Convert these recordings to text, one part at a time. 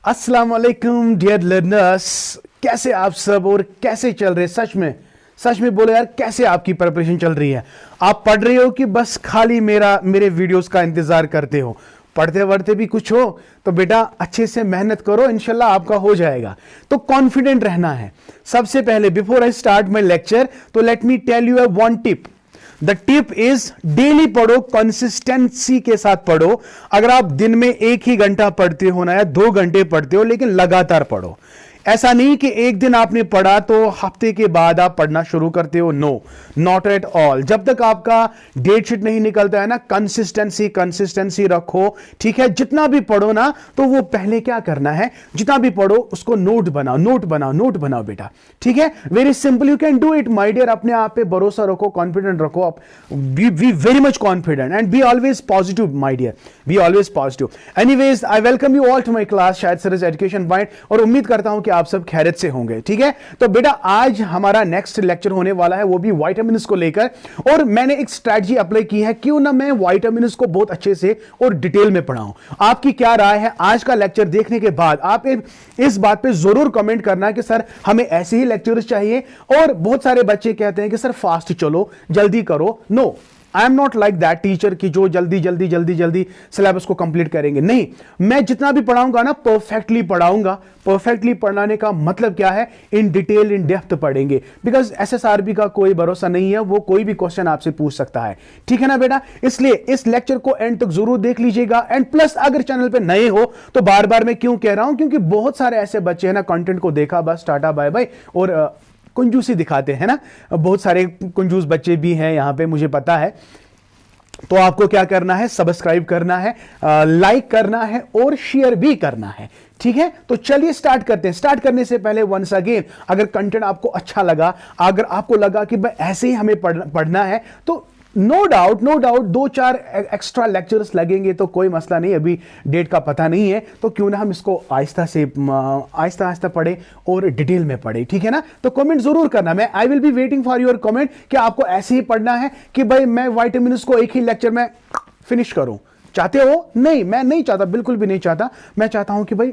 अस्सलाम वालेकुम dear learners, कैसे आप सब और कैसे चल रहे? सच में बोलो यार, कैसे आपकी प्रिपरेशन चल रही है? आप पढ़ रहे हो कि बस खाली मेरे वीडियोस का इंतजार करते हो? पढ़ते वढ़ते भी कुछ हो तो बेटा अच्छे से मेहनत करो, इंशाल्लाह आपका हो जाएगा। तो कॉन्फिडेंट रहना है। सबसे पहले before I start my lecture, तो let me tell you one tip. The tip is daily पढ़ो, कंसिस्टेंसी के साथ पढ़ो। अगर आप दिन में 1 ही घंटा पढ़ते हो ना या 2 घंटे पढ़ते हो, लेकिन लगातार पढ़ो। ऐसा नहीं कि एक दिन आपने पढ़ा तो हफ्ते के बाद आप पढ़ना शुरू करते हो। No, not at all. जब तक आपका डेट शीट नहीं निकलता है ना, कंसिस्टेंसी रखो, ठीक है? जितना भी पढ़ो ना, तो वो पहले क्या करना है, जितना भी पढ़ो उसको नोट बनाओ बेटा, ठीक है? Very simple, you can do it my dear. अपने आप पे भरोसा रखो, कॉन्फिडेंट रखो। आप be very much confident and be always positive my dear, be always positive. Anyways, I welcome you all to my class शायद सर एजुकेशन पॉइंट, और उम्मीद करता हूं कि आप सब खैरियत से होंगे, ठीक है? तो बेटा आज हमारा नेक्स्ट लेक्चर होने वाला है, वो भी विटामिन्स को लेकर। और मैंने एक स्ट्रेटजी अप्लाई की है, क्यों ना मैं विटामिन्स को बहुत अच्छे से और डिटेल में पढ़ाऊं। आपकी क्या राय है? आज का लेक्चर देखने के बाद आप इस बात पे जरूर कमेंट करना कि सर हमें ऐसे ही लेक्चर्स चाहिए। और बहुत सारे बच्चे कहते हैं कि सर फास्ट चलो, जल्दी करो। No, I am not like that teacher की जो जल्दी सिलेबस को कंप्लीट करेंगे। नहीं, मैं जितना भी पढ़ाऊंगा ना, परफेक्टली पढ़ाऊंगा। परफेक्टली पढ़ाने का मतलब क्या है? इन डिटेल, इन डेप्थ पढ़ेंगे। बिकॉज एसएसआरबी का कोई भरोसा नहीं है, वो कोई भी क्वेश्चन आपसे पूछ सकता है, ठीक है ना बेटा? इसलिए इस लेक्चर को एंड तक जरूर देख लीजिएगा। एंड प्लस अगर चैनल पे नए हो तो बार बार मैं क्यों कह रहा हूं, क्योंकि बहुत सारे ऐसे बच्चे हैं ना, कंटेंट को देखा बस टाटा बाय बाय और कंजूसी दिखाते हैं ना। बहुत सारे कंजूस बच्चे भी हैं यहां पे, मुझे पता है। तो आपको क्या करना है? सब्सक्राइब करना है, लाइक करना है और शेयर भी करना है, ठीक है? तो चलिए स्टार्ट करते हैं। स्टार्ट करने से पहले वंस अगेन, अगर कंटेंट आपको अच्छा लगा, अगर आपको लगा कि भाई ऐसे ही हमें पढ़ना है, तो नो डाउट 2-4 एक्स्ट्रा लेक्चर्स लगेंगे तो कोई मसला नहीं। अभी डेट का पता नहीं है, तो क्यों ना हम इसको आहिस्ता पढ़े और डिटेल में पढ़े, ठीक है ना? तो कमेंट जरूर करना। मैं आई will be waiting for your comment कि आपको ऐसे ही पढ़ना है कि भाई मैं विटामिन्स को एक ही लेक्चर में फिनिश करूं। चाहते हो? नहीं, मैं नहीं चाहता, बिल्कुल भी नहीं चाहता। मैं चाहता हूं कि भाई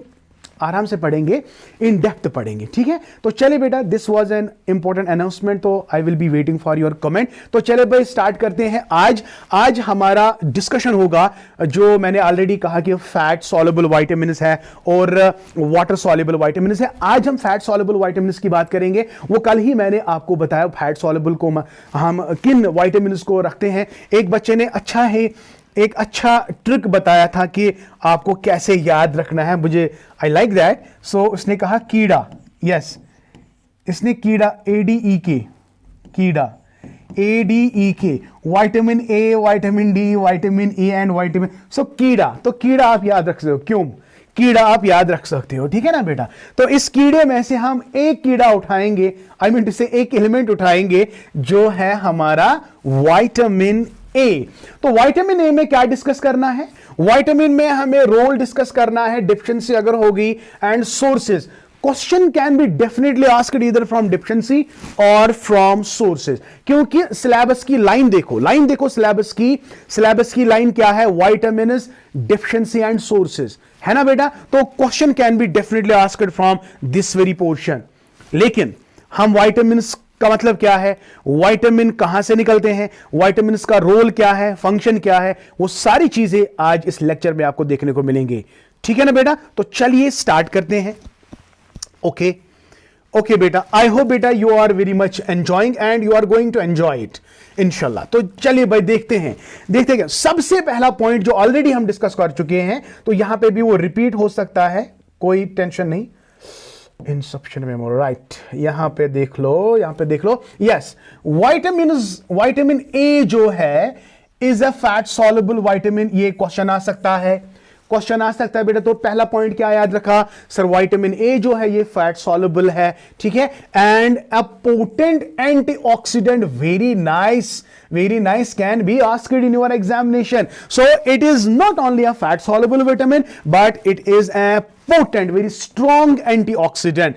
आराम से पढ़ेंगे, इन डेप्थ पढ़ेंगे, ठीक है? तो चले बेटा, this was an important announcement, तो I will be waiting for your comment. तो चले भाई स्टार्ट करते हैं। आज हमारा डिस्कशन होगा, जो मैंने ऑलरेडी कहा कि फैट सॉल्युबल विटामिन्स है और वाटर सॉल्युबल विटामिन्स है। आज हम फैट सॉल्युबल विटामिन्स की बात करेंगे। वो कल ही मैंने आपको बताया फैट सॉल्युबल को हम किन विटामिन्स को रखते हैं। एक बच्चे ने एक अच्छा ट्रिक बताया था कि आपको कैसे याद रखना है। मुझे आई लाइक दैट। सो उसने कहा कीड़ा, यस, इसने कीड़ा, ADEK, कीड़ा, ADEK, vitamin A, vitamin D, vitamin E and vitamin, so कीड़ा। तो कीड़ा आप याद रख सकते हो। क्यों? कीड़ा आप याद रख सकते हो, ठीक है ना बेटा? तो इस कीड़े में से हम एक कीड़ा उठाएंगे, आई मीन से एक एलिमेंट उठाएंगे, जो है हमारा विटामिन ए। तो विटामिन ए में क्या डिस्कस करना है? विटामिन में हमें रोल डिस्कस करना है, डिफिशिएंसी अगर होगी, and sources. Question can be definitely asked either from deficiency और फ्रॉम सोर्सेज, क्योंकि सिलेबस की लाइन देखो सिलेबस की लाइन क्या है? विटामिन्स, डिफिशिएंसी एंड सोर्सेज, है ना बेटा? तो question can be definitely asked from this very portion. लेकिन हम विटामिन्स का मतलब क्या है, विटामिन कहां से निकलते हैं, विटामिन्स का रोल क्या है, फंक्शन क्या है, वो सारी चीजें आज इस लेक्चर में आपको देखने को मिलेंगे, ठीक है ना बेटा? तो चलिए स्टार्ट करते हैं। ओके बेटा, आई होप बेटा you are very much enjoying and you are going to enjoy it इंशाल्लाह। तो चलिए भाई देखते हैं। सबसे पहला पॉइंट जो ऑलरेडी हम डिस्कस कर चुके हैं, तो यहां पे भी वो रिपीट हो सकता है, कोई टेंशन नहीं। इंसफिशिएंट मेमोरी, राइट, यहां पे देख लो। यस, विटामिन ए जो है is a fat soluble vitamin. ये क्वेश्चन आ सकता है बेटा। तो पहला पॉइंट क्या याद रखा? सर विटामिन ए जो है ये फैट सॉल्युबल है, ठीक है? And a potent antioxidant, very nice, can be asked in your examination. So it is not only a fat soluble vitamin, but it is a potent, very strong antioxidant.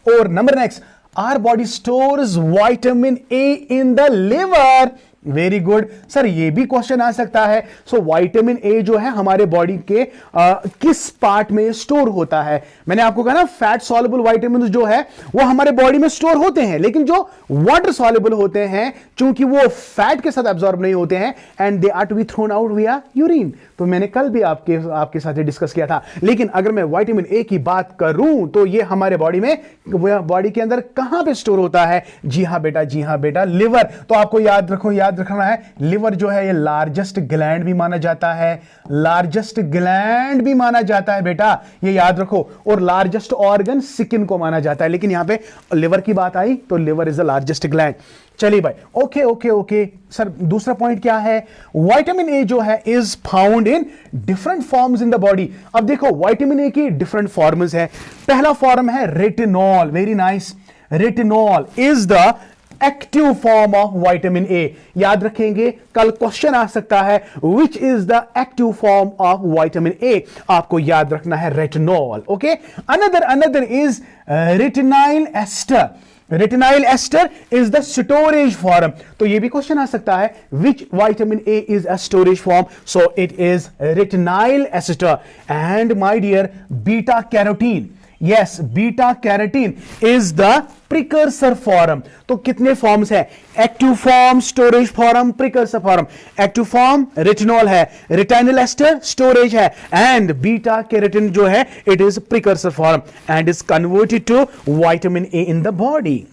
Or number next, our body stores vitamin A in the liver. Very good sir, ये भी question आ सकता है। So vitamin A जो है हमारे body के किस पार्ट में स्टोर होता है? मैंने आपको कहा ना, फैट सॉल्युबल विटामिन जो है वो हमारे बॉडी में स्टोर होते हैं, लेकिन जो वाटर सॉल्युबल होते हैं चूंकि वो फैट के साथ एब्जॉर्ब नहीं होते हैं and they are to be thrown out via urine. तो मैंने कल भी आपके साथ डिस्कस किया था। लेकिन अगर मैं विटामिन ए की बात करूं तो ये हमारे बॉडी में, बॉडी के अंदर कहां पे स्टोर होता है? जी हां बेटा, जी हां बेटा, लिवर। तो आपको याद रखना है, लिवर जो है ये लार्जेस्ट ग्लैंड भी माना जाता है, लार्जेस्ट ग्लैंड भी माना जाता है बेटा, ये याद रखो। और लार्जेस्ट ऑर्गन स्किन को माना जाता है, लेकिन यहां पे लिवर की बात आई तो liver is the largest gland. चलिए भाई, ओके ओके ओके सर, दूसरा पॉइंट क्या है? विटामिन ए जो है is found in different forms in the body. अब देखो विटामिन ए की डिफरेंट फॉर्म्स है। पहला फॉर्म है retinol, very nice. Retinol is the active form of vitamin A. याद रखेंगे, कल क्वेश्चन आ सकता है which is the active form of vitamin A, आपको याद रखना है retinol. Okay, another is retinyl ester. Retinyl ester is the storage form. तो ये भी क्वेश्चन आ सकता है which vitamin A is a storage form, so it is retinyl ester. And my dear, beta carotene, yes, beta carotene is the precursor form. तो कितने forms है? Active form, storage form, precursor form. Active form retinol है, retinyl ester storage है, and beta carotene जो है it is precursor form and is converted to vitamin A in the body.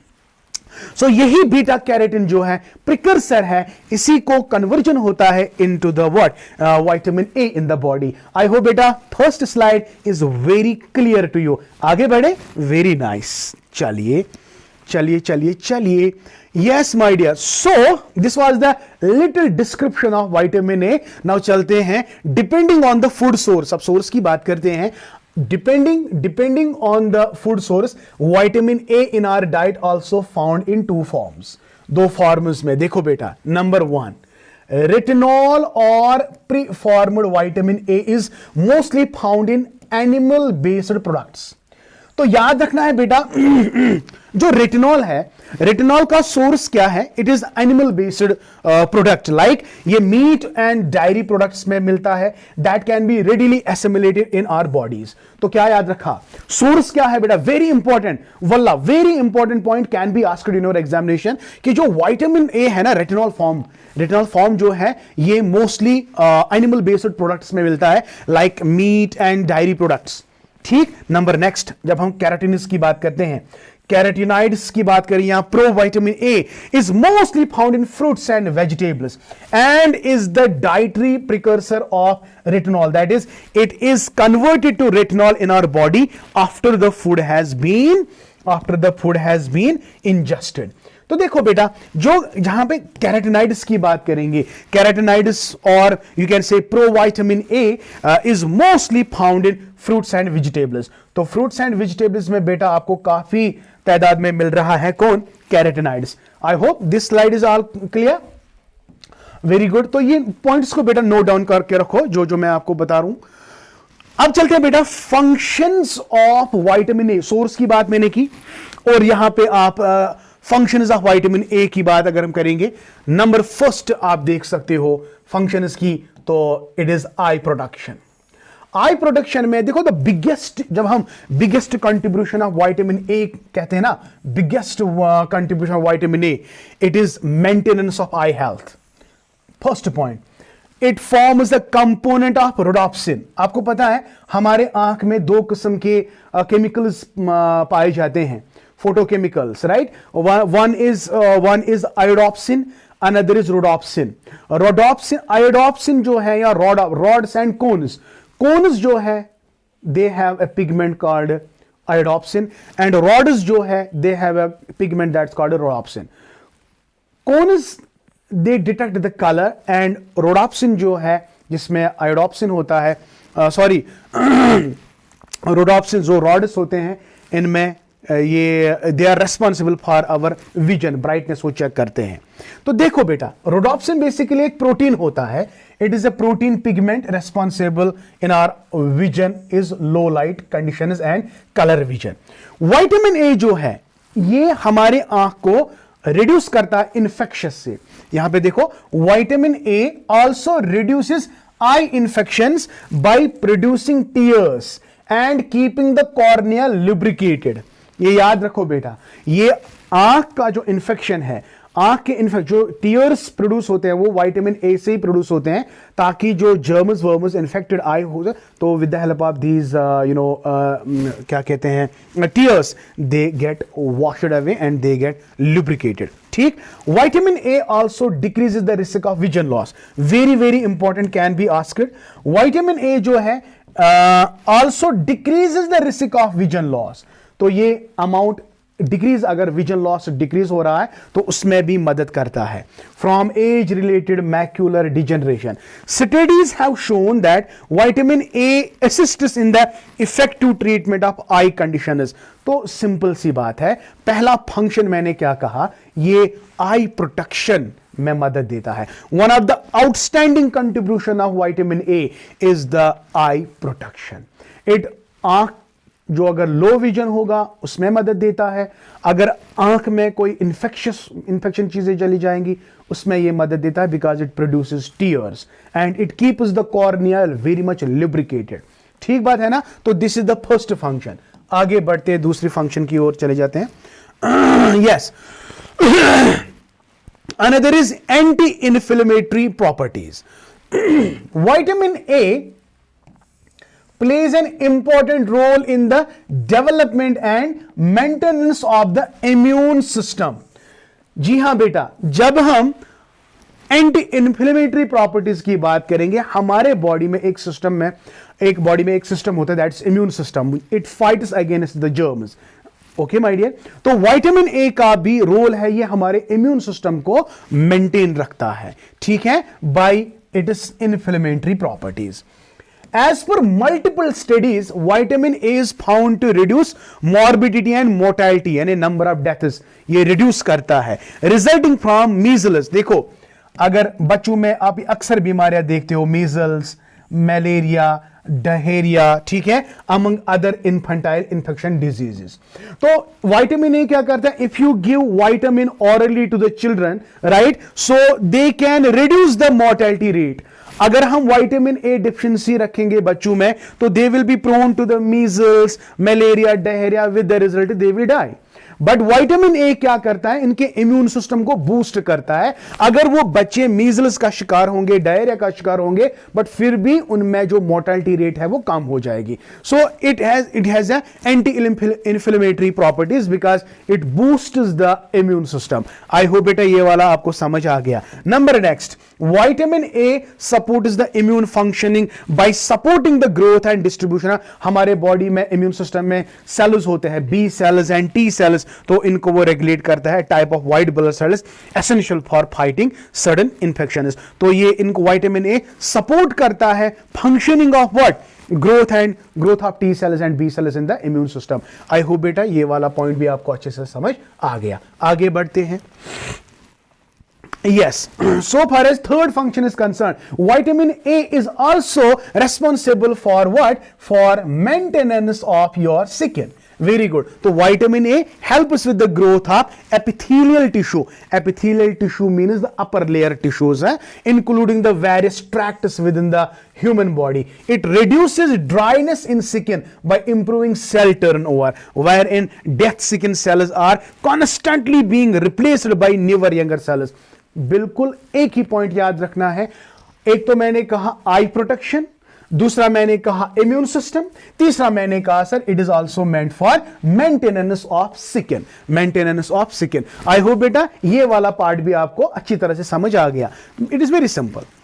So यही beta carotene जो है precursor है, इसी को कन्वर्जन होता है into the what vitamin A in the body. I hope बेटा first slide is very clear to you. आगे बढ़े, वेरी नाइस। चलिए चलिए चलिए चलिए, yes my dear, so this was the little description of vitamin A. Now चलते हैं depending on the food source. अब सोर्स की बात करते हैं। Depending on the food source, vitamin A in our diet also found in two forms. दो forms में देखो बेटा, नंबर 1, रेटिनॉल और preformed vitamin A is mostly found in animal based products. तो याद रखना है बेटा, जो रेटिनॉल है, रेटिनॉल का सोर्स क्या है? It is animal based product, like ये मीट एंड डायरी प्रोडक्ट्स में मिलता है, that can be readily assimilated in our bodies. तो क्या याद रखा? सोर्स क्या है बेटा? वेरी इंपॉर्टेंट, वल्ला very important point can be asked in your examination, कि जो विटामिन ए है ना, रेटिनॉल फॉर्म जो है ये मोस्टली एनिमल बेस्ड प्रोडक्ट्स में मिलता है, like meat and dairy products. ठीक, नंबर नेक्स्ट, जब हम कैरोटीन्स की बात करते हैं, कैरोटीनॉइड्स की बात करें, यहां pro vitamin A is mostly found in fruits and vegetables and is the dietary precursor of retinol, that is it is converted to retinol in our body after the food has been ingested. तो देखो बेटा, जो जहां पे carotenoids की बात करेंगे, carotenoids और you can say pro vitamin A is mostly found in fruits and vegetables. तो फ्रूट्स एंड वेजिटेबल्स में बेटा आपको काफी तादाद में मिल रहा है कौन? Carotenoids. I hope this slide is all clear, very good. तो ये पॉइंट्स को बेटा नोट डाउन करके रखो, जो मैं आपको बता रहा हूं। अब चलते हैं बेटा functions of vitamin A. Source की बात मैंने की, और यहां पे आप फंक्शंस ऑफ विटामिन ए की बात अगर हम करेंगे, नंबर फर्स्ट आप देख सकते हो फंक्शंस की, तो it is I production. I production में देखो, द बिगेस्ट, जब हम बिगेस्ट कंट्रीब्यूशन ऑफ विटामिन ए कहते हैं ना, biggest contribution of vitamin A, it is maintenance of I health. First point, it forms the component of rhodopsin. आपको पता है हमारे आंख में दो किस्म के केमिकल्स पाए जाते हैं, photochemicals, right? One is iodopsin, another is rhodopsin. Iodopsin जो है, या rods and cones जो है, they have a pigment called iodopsin, and rods जो है, they have a pigment that's called rhodopsin. Cones they detect the color, and rhodopsin जो है, जिसमें iodopsin होता है, rhodopsin जो rods होते हैं, इनमें ये they are responsible for our vision, brightness वो चेक करते हैं। तो देखो बेटा, रोडोप्सिन बेसिकली एक प्रोटीन होता है, it is a protein pigment responsible in our vision is low light conditions and colour vision. Vitamin A जो है ये हमारे आंख को रिड्यूस करता है इन्फेक्शस से। यहां पे देखो, vitamin A also reduces I infections by producing tears and keeping the cornea lubricated. ये याद रखो बेटा, ये आंख का जो इंफेक्शन है, आंख के इन्फेक्ट जो टीयर्स प्रोड्यूस होते हैं वो विटामिन ए से ही प्रोड्यूस होते हैं, ताकि जो जर्म्स वर्म्स इन्फेक्टेड आई हो तो with the help of these क्या कहते हैं tears, they get washed away and they get lubricated. ठीक, vitamin A also decreases the risk of vision loss. Very very important, can be asked. Vitamin A जो है also decreases the risk of vision loss. तो ये amount decrease, अगर vision loss decrease हो रहा है तो उसमें भी मदद करता है। From age related macular degeneration, studies have shown that vitamin A assists in the effective treatment of I conditions. तो सिंपल सी बात है, पहला फंक्शन मैंने क्या कहा, ये आई प्रोटेक्शन में मदद देता है। One of the outstanding contribution of vitamin A is the I protection. It आंख जो अगर लो विजन होगा उसमें मदद देता है, अगर आंख में कोई इन्फेक्शन चीजें चली जाएंगी उसमें यह मदद देता है, because it produces tears and it keeps the cornea very much lubricated. ठीक बात है ना। तो this is the first function. आगे बढ़ते हैं, दूसरी फंक्शन की ओर चले जाते हैं। Yes, another is anti inflammatory properties. Vitamin A plays an important role in the development and maintenance of the immune system। जी हां बेटा, जब हम एंटी इन्फ्लेमेटरी प्रॉपर्टीज की बात करेंगे, हमारे बॉडी में एक सिस्टम होता है, that's immune system. It fights against the germs. Okay my dear, तो विटामिन ए का भी रोल है, ये हमारे इम्यून सिस्टम को मेंटेन रखता है। ठीक है, bye it's inflammatory properties. As per multiple studies, vitamin A is found to reduce morbidity and mortality, यानी number of deaths ये reduce करता है, resulting from measles। देखो, अगर बच्चों में आप अक्सर बीमारियां देखते हो, measles, malaria, डायरिया, ठीक है, among other infantile infection diseases। तो विटामिन ए क्या करता है, if you give vitamin orally to the children, right, so they can reduce the mortality rate। अगर हम विटामिन ए डिफिशिएंसी रखेंगे बच्चों में तो they will be prone to the measles, malaria, diarrhoea, with the result they will die. But vitamin A क्या करता है, इनके इम्यून सिस्टम को बूस्ट करता है। अगर वो बच्चे मीजल्स का शिकार होंगे, डायरिया का शिकार होंगे, बट फिर भी उनमें जो मोर्टेलिटी रेट है वो कम हो जाएगी। So it has anti inflammatory properties because it boosts the immune system. I hope बेटा ये वाला आपको समझ आ गया। Number next, vitamin A supports the immune functioning by supporting the growth and distribution. हमारे बॉडी में इम्यून सिस्टम में सेल्स होते हैं, B cells and T cells, तो इनको वो रेगुलेट करता है। Type of white blood cells essential for fighting sudden infections. तो ये इनको विटामिन ए सपोर्ट करता है functioning of what, growth of T cells and B cells in the immune system. I hope बेटा ये वाला पॉइंट भी आपको अच्छे से समझ आ गया। आगे बढ़ते हैं। Yes, so far as third function is concerned, vitamin A is also responsible for what? For maintenance of your skin. Very good. So vitamin A helps with the growth of epithelial tissue. Epithelial tissue means the upper layer tissues, including the various tracts within the human body. It reduces dryness in skin by improving cell turnover, wherein dead skin cells are constantly being replaced by newer younger cells. बिल्कुल एक ही point याद रखना है। एक तो मैंने कहा आई protection, दूसरा मैंने कहा इम्यून सिस्टम, तीसरा मैंने कहा sir it is also meant for maintenance of skin. Maintenance of skin. I hope बेटा ये वाला पार्ट भी आपको अच्छी तरह से समझ आ गया। It is very simple.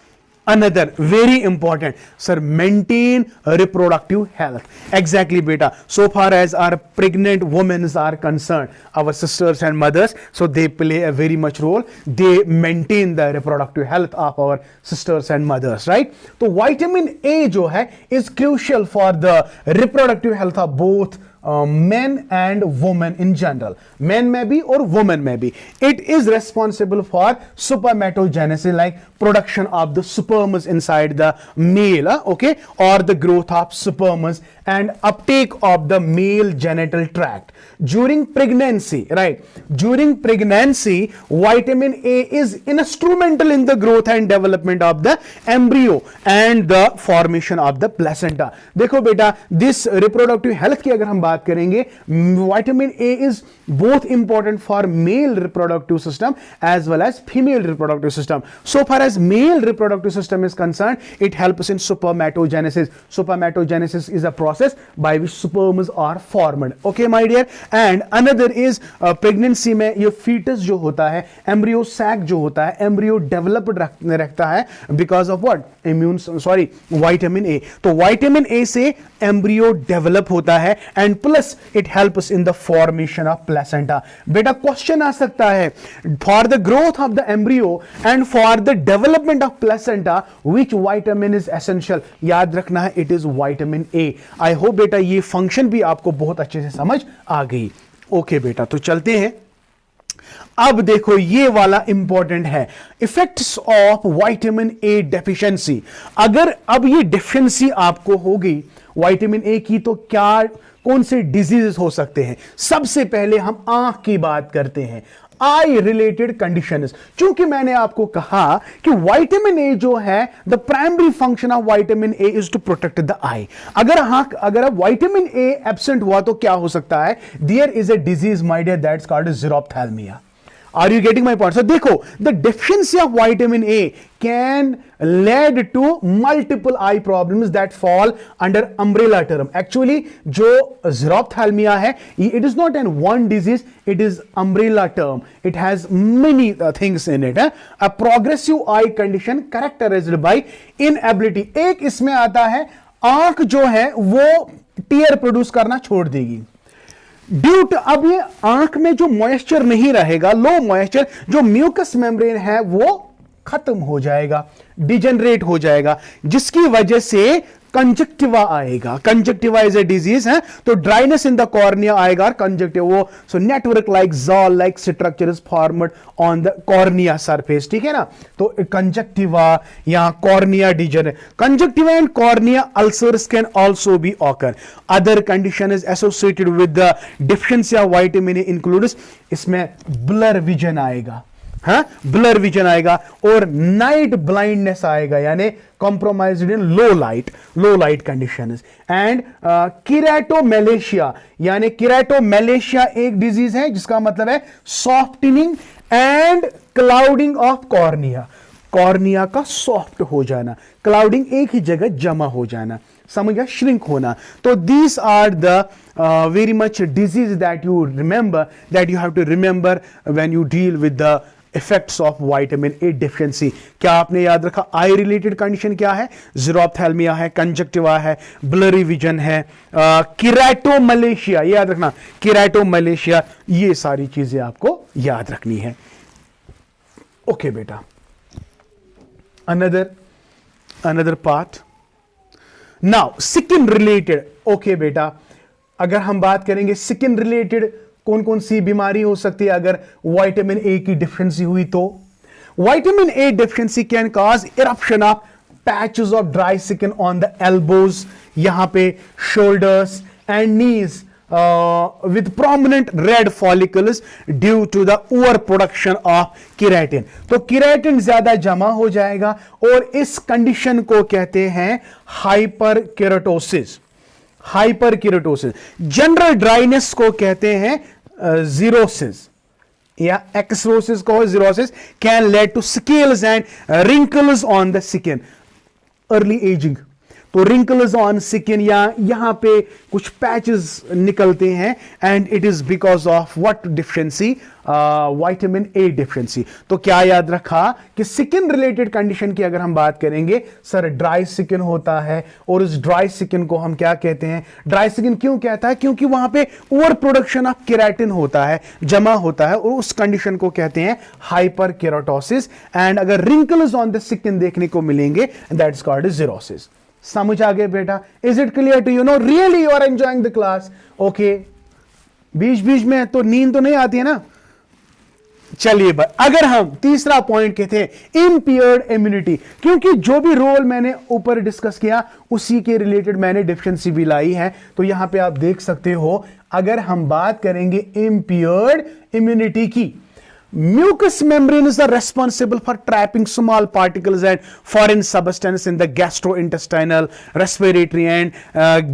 Another very important, sir, maintain reproductive health. Exactly beta, so far as our pregnant women are concerned, our sisters and mothers, so they play a very much role. They maintain the reproductive health of our sisters and mothers, right? So vitamin A जो है is crucial for the reproductive health of both men and women in general, men में भी और women में भी. It is responsible for spermatogenesis, like production of the sperms inside the male, okay, or the growth of sperms and uptake of the male genital tract during pregnancy, right? During pregnancy, vitamin A is instrumental in the growth and development of the embryo and the formation of the placenta. देखो बेटा, this reproductive health की अगर हम बात करेंगे, vitamin A is both important for male reproductive system as well as female reproductive system. So far as male reproductive system is concerned, it helps in spermatogenesis. Spermatogenesis is a process by which sperms are formed. Okay, my dear. And another is pregnancy में ये fetus जो होता है, embryo sac जो होता है, embryo developed रखता है because of what? Vitamin A. तो vitamin A से embryo develop होता है and plus it helps in the formation of placenta. बेटा क्वेश्चन आ सकता है, for the growth of the embryo and for the development of placenta, which vitamin is essential? याद रखना है, it is vitamin A. I hope बेटा ये function भी आपको बहुत अच्छे से समझ आ गई. ओके बेटा, तो चलते हैं. अब देखो ये वाला इंपॉर्टेंट है, effects of vitamin A deficiency. अगर अब ये डेफिशिएंसी आपको हो गई विटामिन ए की, तो क्या कौन से डिजीजेस हो सकते हैं? सबसे पहले हम आंख की बात करते हैं, आई रिलेटेड कंडीशंस. क्योंकि मैंने आपको कहा कि विटामिन ए जो है, the primary function of vitamin A is to protect the eye. अगर विटामिन ए एब्सेंट हुआ तो क्या हो सकता है? There is a disease my dear that's called xerophthalmia. Are you getting my point? So देखो, the deficiency of vitamin A can lead to multiple eye problems that fall under umbrella term. Actually, जो xerophthalmia है, it is not an one disease, it is umbrella term. It has many things in it. A progressive eye condition characterized by inability. एक इसमें आता है, आंख जो है वो टीयर प्रोड्यूस करना छोड़ देगी. ड्यू टू, अब ये आंख में जो मॉइस्चर नहीं रहेगा, लो मॉइस्चर, जो म्यूकस मेम्ब्रेन है वो खत्म हो जाएगा, डिजेनरेट हो जाएगा, जिसकी वजह से कंजक्टिवा आएगा. कंजक्टिवा इज ए डिजीज है, तो ड्राइनेस इन द कॉर्निया आएगा, कंजक्टिव वो. So network like जॉल like structure is formed on the cornea surface. ठीक है ना, तो कंजक्टिवा या cornea degenerate. Conjunctiva and cornea ulcers can also be occur. Other condition is associated with the deficiency of vitamin A includes, इसमें blur vision आएगा, हाँ, blur vision आएगा, और नाइट ब्लाइंडनेस आएगा, यानी compromised in low light conditions. And keratomalacia, यानी keratomalacia एक disease है जिसका मतलब है softening and clouding of cornea. Cornea का सॉफ्ट हो जाना, क्लाउडिंग एक ही जगह जमा हो जाना, समझ गया, श्रिंक होना. तो these are the very much disease that you remember, that you have to remember when you deal with the effects of vitamin A deficiency. क्या आपने याद रखा? आई रिलेटेड कंडीशन क्या है? ज़ीरोफ्थैल्मिया है, कंजक्टिवा है, ब्लरी विजन है, किरेटोमेलेशिया, याद रखना, किरेटोमेलेशिया, ये सारी चीजें आपको याद रखनी है. ओके बेटा, another part. Now skin related. Okay बेटा, अगर हम बात करेंगे स्किन रिलेटेड, कौन कौन सी बीमारी हो सकती है अगर विटामिन ए की डिफिशिएंसी हुई तो? Vitamin A deficiency can cause eruption of patches of dry skin on the elbows, यहां पे shoulders and knees with prominent red follicles due to the overproduction of keratin. तो keratin ज्यादा जमा हो जाएगा और इस कंडीशन को कहते हैं हाइपरकेराटोसिस. जनरल ड्राइनेस को कहते हैं जीरोसिस या एक्सरोसिस को xerosis. Can lead to scales and wrinkles on the skin. Early ageing, तो रिंकल्स ऑन स्किन या यहां पे कुछ पैचेस निकलते हैं, and it is because of what deficiency? Vitamin A deficiency. तो क्या याद रखा कि स्किन रिलेटेड कंडीशन की अगर हम बात करेंगे, सर ड्राई स्किन होता है, और इस ड्राई स्किन को हम क्या कहते हैं? ड्राई स्किन क्यों कहता है? क्योंकि वहां पे ओवर प्रोडक्शन ऑफ केराटिन होता है, जमा होता है, और उस कंडीशन को कहते हैं हाइपरकेराटोसिस. एंड अगर रिंकल्स ऑन द स्किन देखने को मिलेंगे, दैट्स कॉल्ड जीरोसिस. समझ आ गया बेटा? Is it clear to you? No really you are enjoying the class? Okay, बीच बीच में तो नींद तो नहीं आती है ना? चलिए अगर हम तीसरा पॉइंट कहते हैं इंपियर्ड इम्यूनिटी, क्योंकि जो भी रोल मैंने ऊपर डिस्कस किया उसी के रिलेटेड मैंने डिफिशिएंसी भी लाई है। तो यहां पे आप देख सकते हो, अगर हम बात करेंगे इंपियर्ड इम्यूनिटी की, mucous membranes are responsible for trapping small particles and foreign substance in the gastrointestinal, respiratory and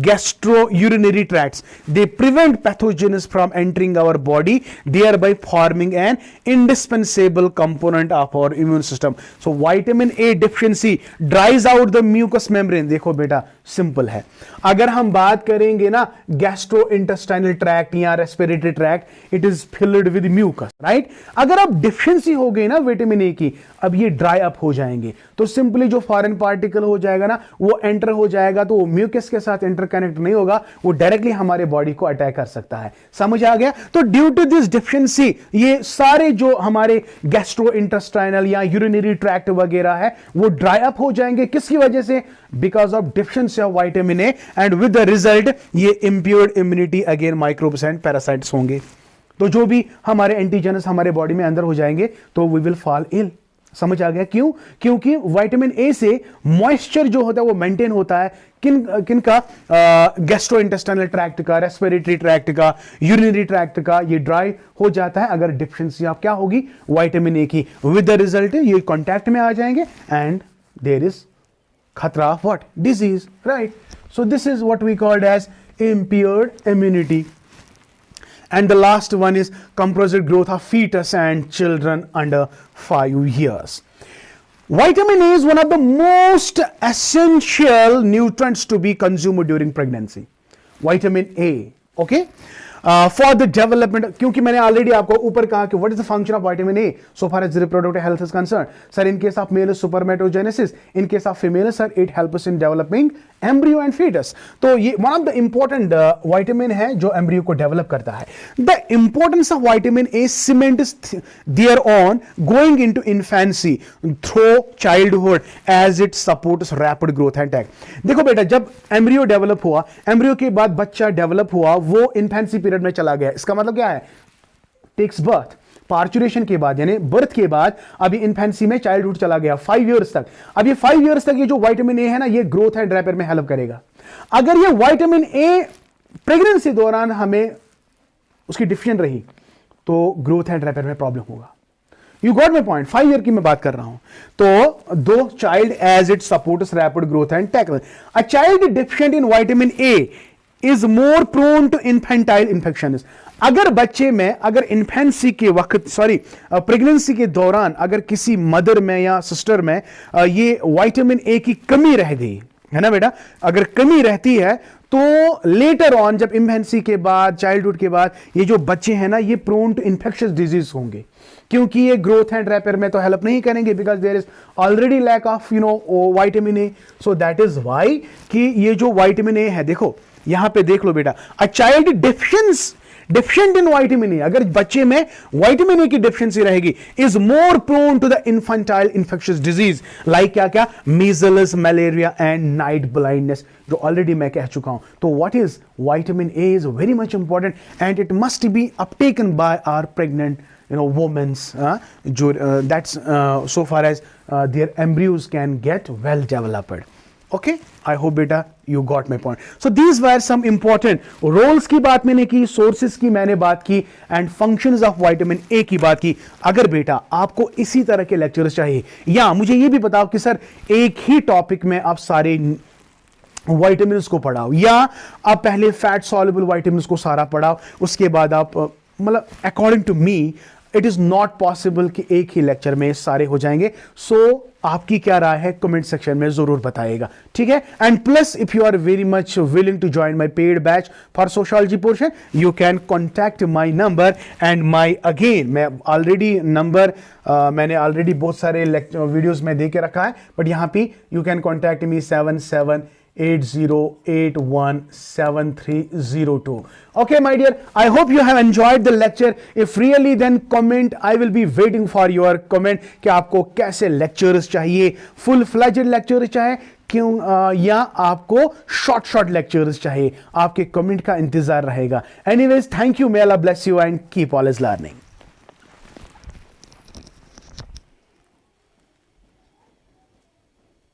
gastrourinary tracts. They prevent pathogens from entering our body, thereby forming an indispensable component of our immune system. So vitamin A deficiency dries out the mucous membrane. देखो बेटा simple है, अगर हम बात करेंगे ना gastrointestinal tract या respiratory tract, it is filled with mucus, right? अगर अब डिफिशिएंसी हो गई ना विटामिन ए की, अब ये ड्राई अप हो जाएंगे, तो सिंपली जो फॉरेन पार्टिकल हो जाएगा ना वो एंटर हो जाएगा, तो वो म्यूकस के साथ इंटरकनेक्ट नहीं होगा, वो डायरेक्टली हमारे बॉडी को अटैक कर सकता है। समझ आ गया? तो ड्यू टू दिस डिफिशिएंसी ये सारे जो हमारे गैस्ट्रोइंटेस्टाइनल या यूरिनरी ट्रैक्ट वगैरह है वो ड्राई अप हो जाएंगे। किसकी वजह से? Because of deficiency of vitamin A, and with the result ये impaired immunity again microbes and parasites होंगे। तो जो भी हमारे एंटीजेन्स हमारे बॉडी में अंदर हो जाएंगे तो वी विल फॉल इल। समझ आ गया? क्यों? क्योंकि विटामिन ए से मॉइस्चर जो होता है वो मेंटेन होता है, किन का? गैस्ट्रोइंटेस्टाइनल ट्रैक्ट का, रेस्पिरेटरी ट्रैक्ट का, यूरिनरी ट्रैक्ट का, ये ड्राई हो जाता है अगर डिफिशिएंसी आप क्या होगी? विटामिन ए की। विद द रिजल्ट ये कांटेक्ट में आ जाएंगे एंड देयर इज खतरा of what? Disease, right? So this is what we called as impaired immunity. And the last one is composite growth of fetus and children under 5 years. Vitamin A is one of the most essential nutrients to be consumed during pregnancy. Vitamin A, okay? For the development, क्योंकि मैंने already आपको ऊपर कहा कि what is the function of vitamin A so far as reproductive health is concerned. Sir, in case of male is spermatogenesis, in case of female, sir, it helps in developing embryo and fetus. तो ये one of the important vitamin है जो embryo को develop करता है. The importance of vitamin A cements thereon going into infancy through childhood as it supports rapid growth and attack. देखो बेटा, जब embryo develop हुआ, embryo के बाद बच्चा develop हुआ, वो infancy period में चला गया। इसका मतलब क्या है? टेक्स बर्थ, पार्चुरेशन के बाद यानी बर्थ के बाद अभी इन्फेंसी में चाइल्डहुड चला गया 5 इयर्स तक। अब ये 5 इयर्स तक ये जो विटामिन ए है ना ये ग्रोथ एंड रिपेयर में हेल्प करेगा। अगर ये विटामिन ए प्रेगनेंसी दौरान हमें उसकी डिफिशिएंट रही तो ग्रोथ एंड रिपेयर में प्रॉब्लम होगा। You got my point? 5 year की मैं बात कर रहा हूं। तो दो child as it supports rapid growth and tackle, a child deficient in vitamin A is more prone to infantile infection. अगर बच्चे में, अगर इन्फेंसी के वक्त, प्रेगनेंसी के दौरान अगर किसी मदर में या सिस्टर में ये विटामिन ए की कमी रह गई है ना बेटा, अगर कमी रहती है तो लेटर ऑन जब इन्फेंसी के बाद, चाइल्डहुड के बाद ये जो बच्चे हैं ना ये प्रोन टू इन्फेक्शियस डिजीज होंगे, क्योंकि ये ग्रोथ एंड रिपेयर में तो हेल्प नहीं करेंगे because there is already lack of vitamin A. So that is why कि ये जो विटामिन ए है, देखो यहां पे देख लो बेटा, a child deficient in vitamin A, अगर बच्चे में विटामिन ए की डिफिशिएंसी रहेगी, is more prone to the infantile infectious disease like क्या measles, malaria and night blindness, जो ऑलरेडी मैं कह चुका हूं। तो what is vitamin A is very much important and it must be uptaken by our pregnant women's that's so far as their embryos can get well developed. Okay, I hope beta you got my point. So these were some important roles की बात मैंने की, sources की मैंने बात की, and functions of vitamin A की बात की। अगर बेटा आपको इसी तरह के लेक्चर्स चाहिए, या मुझे ये भी बताओ कि सर एक ही टॉपिक में आप सारे विटामिन्स को पढ़ाओ, या आप पहले फैट सॉल्युबल विटामिन्स को सारा पढ़ाओ, उसके बाद आप मतलब according to me it is not possible कि एक ही लेक्चर में सारे हो जाएंगे। सो आपकी क्या राय है कमेंट सेक्शन में जरूर बताइएगा, ठीक है? And plus if you are very much willing to join my paid batch for sociology portion, you can contact my number and my again, मैं ऑलरेडी नंबर मैंने ऑलरेडी बहुत सारे वीडियोस में दे के रखा है, बट यहां पे you can contact me 7780817302. Okay, my dear, I hope you have enjoyed the lecture. If really, then comment. I will be waiting for your comment कि आपको कैसे lectures चाहिए, full fledged lecture चाहिए, या आपको शॉर्ट शॉर्ट लेक्चर्स चाहिए, आपके comment का इंतजार रहेगा। Anyways, thank you, may Allah bless you and keep always learning.